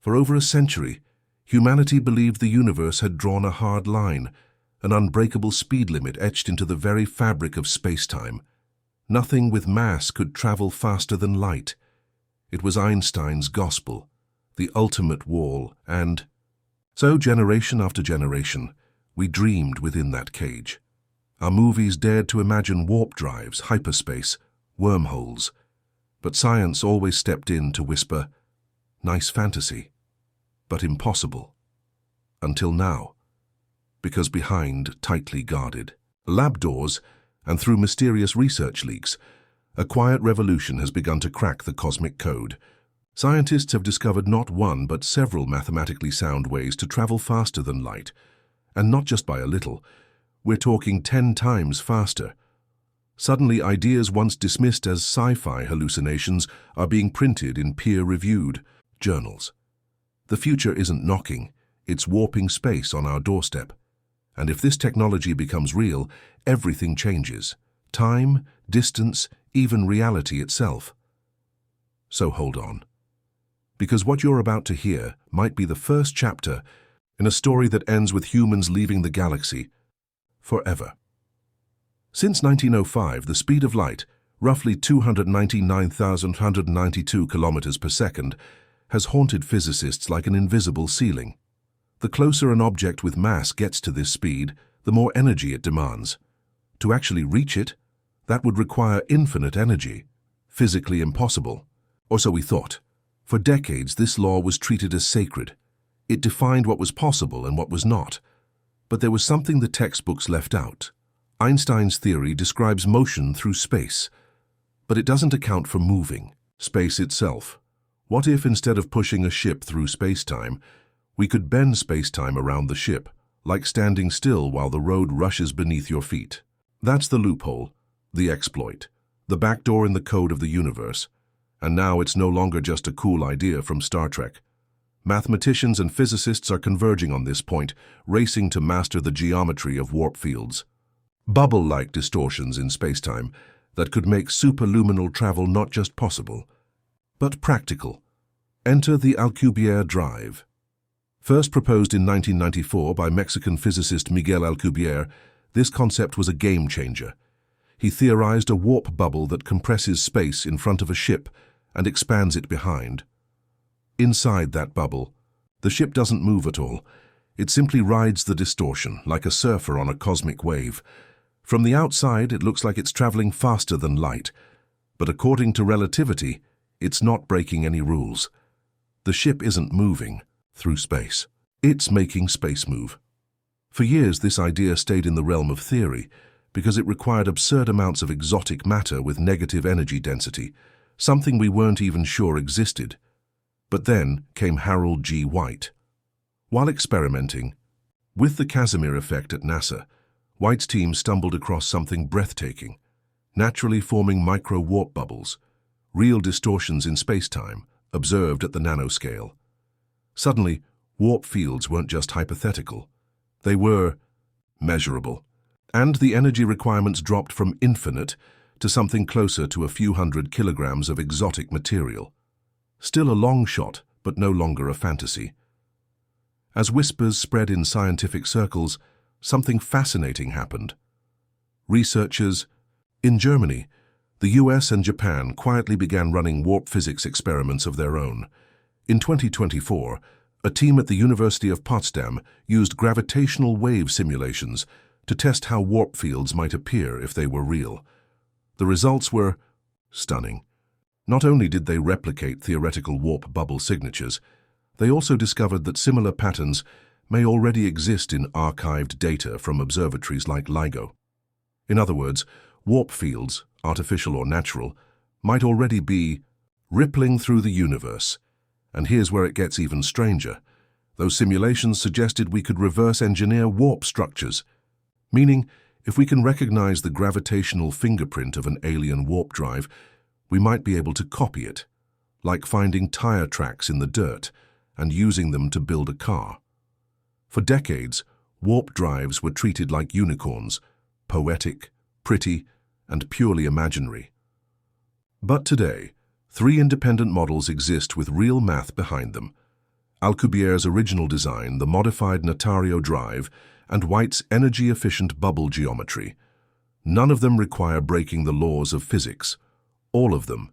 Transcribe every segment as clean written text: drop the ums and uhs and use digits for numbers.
For over a century, humanity believed the universe had drawn a hard line, an unbreakable speed limit etched into the very fabric of space-time. Nothing with mass could travel faster than light. It was Einstein's gospel, the ultimate wall, and so generation after generation, we dreamed within that cage. Our movies dared to imagine warp drives, hyperspace, wormholes, but science always stepped in to whisper, "Nice fantasy, but impossible." Until now, because behind tightly guarded lab doors and through mysterious research leaks, a quiet revolution has begun to crack the cosmic code. Scientists have discovered not one but several mathematically sound ways to travel faster than light, and not just by a little. We're talking 10 times faster. Suddenly, ideas once dismissed as sci-fi hallucinations are being printed in peer-reviewed journals. The future isn't knocking, it's warping space on our doorstep. And if this technology becomes real, everything changes. Time, distance, even reality itself. So hold on. Because what you're about to hear might be the first chapter in a story that ends with humans leaving the galaxy forever. Since 1905, the speed of light, roughly 299,192 kilometers per second, has haunted physicists like an invisible ceiling. The closer an object with mass gets to this speed, the more energy it demands. To actually reach it, that would require infinite energy, physically impossible. Or so we thought. For decades, this law was treated as sacred. It defined what was possible and what was not. But there was something the textbooks left out. Einstein's theory describes motion through space, but it doesn't account for moving, space itself. What if, instead of pushing a ship through space-time, we could bend space-time around the ship, like standing still while the road rushes beneath your feet? That's the loophole, the exploit, the backdoor in the code of the universe. And now it's no longer just a cool idea from Star Trek. Mathematicians and physicists are converging on this point, racing to master the geometry of warp fields. Bubble-like distortions in spacetime that could make superluminal travel not just possible, but practical. Enter the Alcubierre drive. First proposed in 1994 by Mexican physicist Miguel Alcubierre, this concept was a game-changer. He theorized a warp bubble that compresses space in front of a ship and expands it behind. Inside that bubble, the ship doesn't move at all. It simply rides the distortion, like a surfer on a cosmic wave. From the outside, it looks like it's traveling faster than light, but according to relativity, it's not breaking any rules. The ship isn't moving through space. It's making space move. For years, this idea stayed in the realm of theory because it required absurd amounts of exotic matter with negative energy density, something we weren't even sure existed. But then came Harold G. White. While experimenting with the Casimir effect at NASA, White's team stumbled across something breathtaking, naturally forming micro-warp bubbles, real distortions in space-time, observed at the nanoscale. Suddenly, warp fields weren't just hypothetical. They were measurable, and the energy requirements dropped from infinite to something closer to a few hundred kilograms of exotic material. Still a long shot, but no longer a fantasy. As whispers spread in scientific circles, something fascinating happened. Researchers in Germany, the US and Japan quietly began running warp physics experiments of their own. In 2024, a team at the University of Potsdam used gravitational wave simulations to test how warp fields might appear if they were real. The results were stunning. Not only did they replicate theoretical warp bubble signatures, they also discovered that similar patterns may already exist in archived data from observatories like LIGO. In other words, warp fields, artificial or natural, might already be rippling through the universe. And here's where it gets even stranger. Those simulations suggested we could reverse engineer warp structures, meaning if we can recognize the gravitational fingerprint of an alien warp drive, we might be able to copy it, like finding tire tracks in the dirt and using them to build a car. For decades, warp drives were treated like unicorns, poetic, pretty, and purely imaginary. But today, 3 independent models exist with real math behind them. Alcubierre's original design, the modified Notario drive, and White's energy-efficient bubble geometry. None of them require breaking the laws of physics. All of them.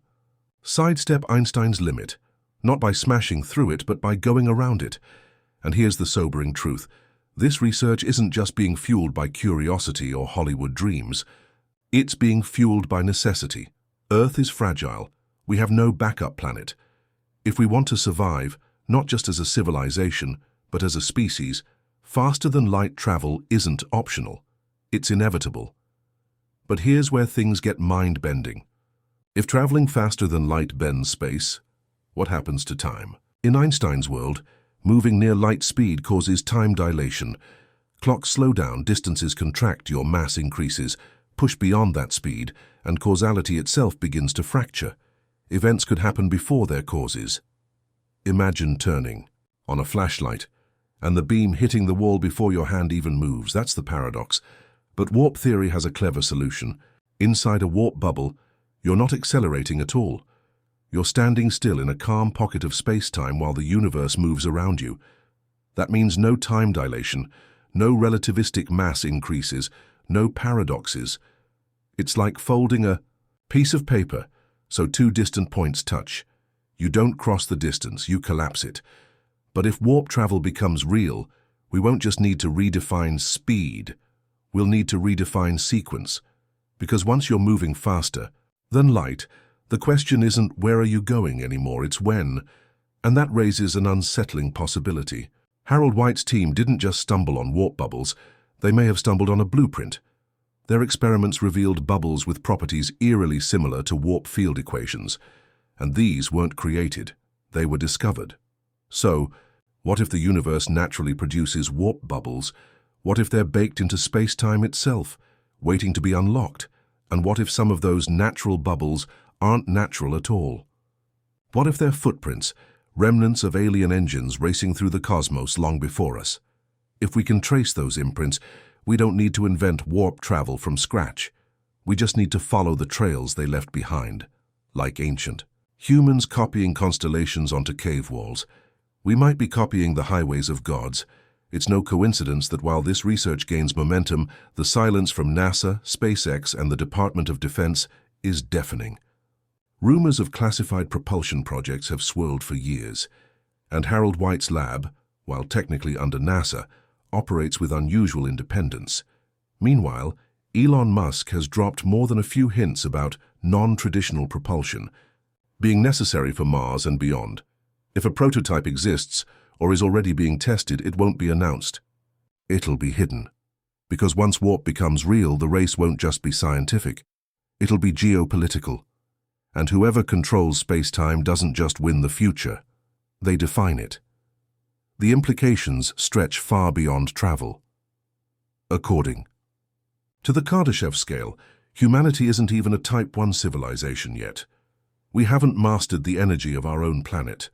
Sidestep Einstein's limit, not by smashing through it, but by going around it. And here's the sobering truth. This research isn't just being fueled by curiosity or Hollywood dreams. It's being fueled by necessity. Earth is fragile. We have no backup planet. If we want to survive, not just as a civilization, but as a species, faster-than-light travel isn't optional. It's inevitable. But here's where things get mind-bending. If traveling faster than light bends space, what happens to time? In Einstein's world, moving near light speed causes time dilation. Clocks slow down, distances contract, your mass increases, push beyond that speed, and causality itself begins to fracture. Events could happen before their causes. Imagine turning on a flashlight, and the beam hitting the wall before your hand even moves. That's the paradox. But warp theory has a clever solution. Inside a warp bubble, you're not accelerating at all. You're standing still in a calm pocket of space-time while the universe moves around you. That means no time dilation, no relativistic mass increases, no paradoxes. It's like folding a piece of paper so two distant points touch. You don't cross the distance, you collapse it. But if warp travel becomes real, we won't just need to redefine speed. We'll need to redefine sequence. Because once you're moving faster than light, the question isn't where are you going anymore, it's when. And that raises an unsettling possibility. Harold White's team didn't just stumble on warp bubbles, they may have stumbled on a blueprint. Their experiments revealed bubbles with properties eerily similar to warp field equations. And these weren't created, they were discovered. So, what if the universe naturally produces warp bubbles? What if they're baked into space-time itself, waiting to be unlocked? And what if some of those natural bubbles aren't natural at all? What if they're footprints, remnants of alien engines racing through the cosmos long before us? If we can trace those imprints, we don't need to invent warp travel from scratch. We just need to follow the trails they left behind, like ancient humans copying constellations onto cave walls. We might be copying the highways of gods. It's no coincidence that while this research gains momentum, the silence from NASA, SpaceX, and the Department of Defense is deafening. Rumors of classified propulsion projects have swirled for years, and Harold White's lab, while technically under NASA, operates with unusual independence. Meanwhile, Elon Musk has dropped more than a few hints about non-traditional propulsion, being necessary for Mars and beyond. If a prototype exists or is already being tested, it won't be announced. It'll be hidden. Because once warp becomes real, the race won't just be scientific. It'll be geopolitical. And whoever controls space-time doesn't just win the future. They define it. The implications stretch far beyond travel. According to the Kardashev scale, humanity isn't even a Type 1 civilization yet. We haven't mastered the energy of our own planet.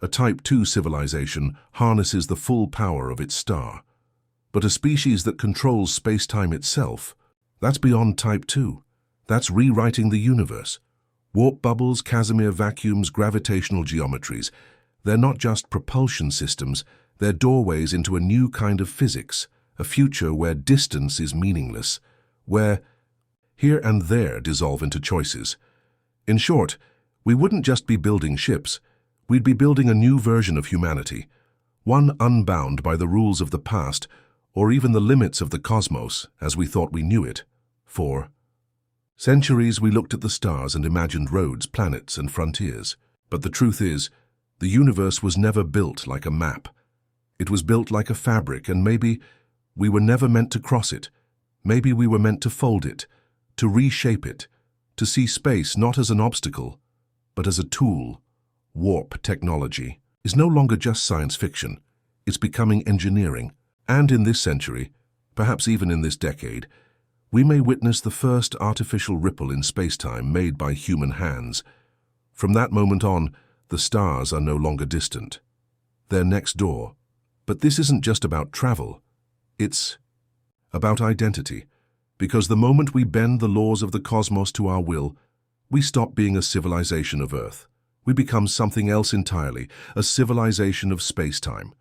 A Type 2 civilization harnesses the full power of its star. But a species that controls space-time itself, that's beyond Type 2. That's rewriting the universe. Warp bubbles, Casimir vacuums, gravitational geometries. They're not just propulsion systems, they're doorways into a new kind of physics, a future where distance is meaningless, where here and there dissolve into choices. In short, we wouldn't just be building ships, we'd be building a new version of humanity, one unbound by the rules of the past or even the limits of the cosmos as we thought we knew it. For centuries we looked at the stars and imagined roads, planets, and frontiers. But the truth is, the universe was never built like a map. It was built like a fabric, and maybe we were never meant to cross it. Maybe we were meant to fold it, to reshape it, to see space not as an obstacle, but as a tool. Warp technology is no longer just science fiction. It's becoming engineering. And in this century, perhaps even in this decade, we may witness the first artificial ripple in space-time made by human hands. From that moment on, the stars are no longer distant. They're next door. But this isn't just about travel. It's about identity. Because the moment we bend the laws of the cosmos to our will, we stop being a civilization of Earth. we become something else entirely, a civilization of space-time.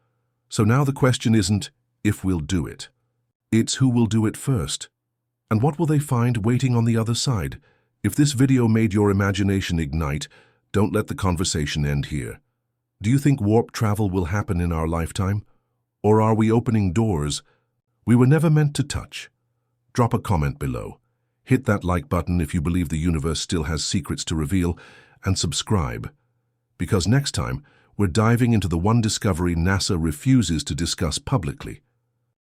So now the question isn't if we'll do it. It's who will do it first. And what will they find waiting on the other side? If this video made your imagination ignite, don't let the conversation end here. Do you think warp travel will happen in our lifetime? Or are we opening doors we were never meant to touch? Drop a comment below. Hit that like button if you believe the universe still has secrets to reveal, and subscribe. Because next time, we're diving into the one discovery NASA refuses to discuss publicly.